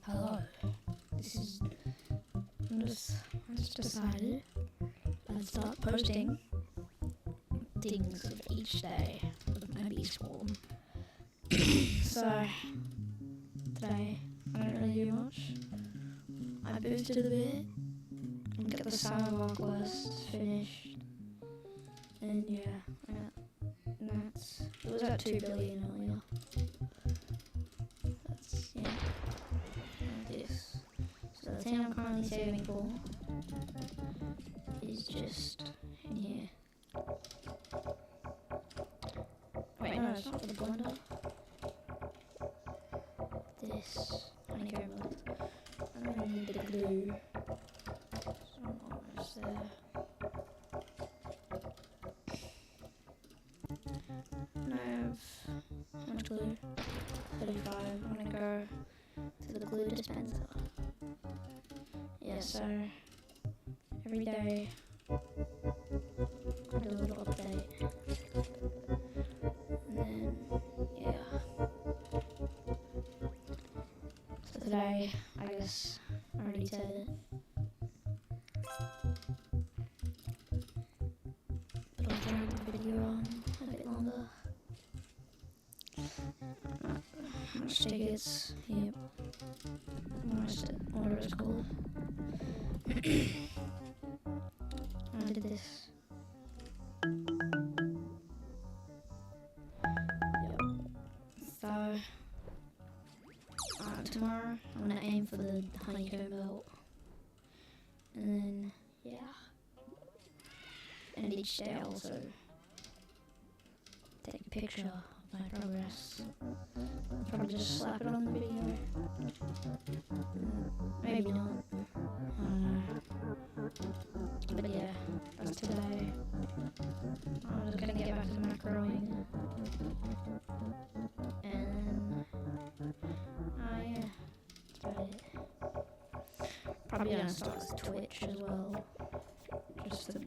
Hello. This is. I just decided I'd start posting things of each day of my bee swarm. So, today, I don't really do much. I boosted a bit and got the Summer quest finished. And yeah, it was at 2 billion earlier. This. So the thing I'm currently saving for is just in here. Wait, no, it's not for the blender. This honeycomb lid. I don't need the glue. So I'm almost there. And I have how much glue? 35. I'm gonna go to the glue dispenser. Yeah, so every day I do a little update. And then, yeah. So today, I guess I already said it. But I'll drag the video on a bit longer. How much tickets? Yep. What it was called. I did this. Yep. So, tomorrow I'm gonna aim for the honeycomb belt. And then, yeah. And each day I'll also take a picture of my progress. I'll probably just slap it on the video. Maybe not. I don't know. But yeah, that's today. I'm just gonna get back to macroing. And yeah, that's about it. Probably gonna start with Twitch as well. Just to,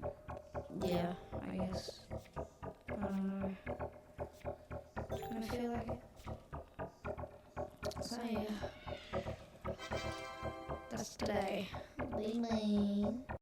yeah, I guess. I don't know. I feel like it. So yeah. That's today. Bye bye.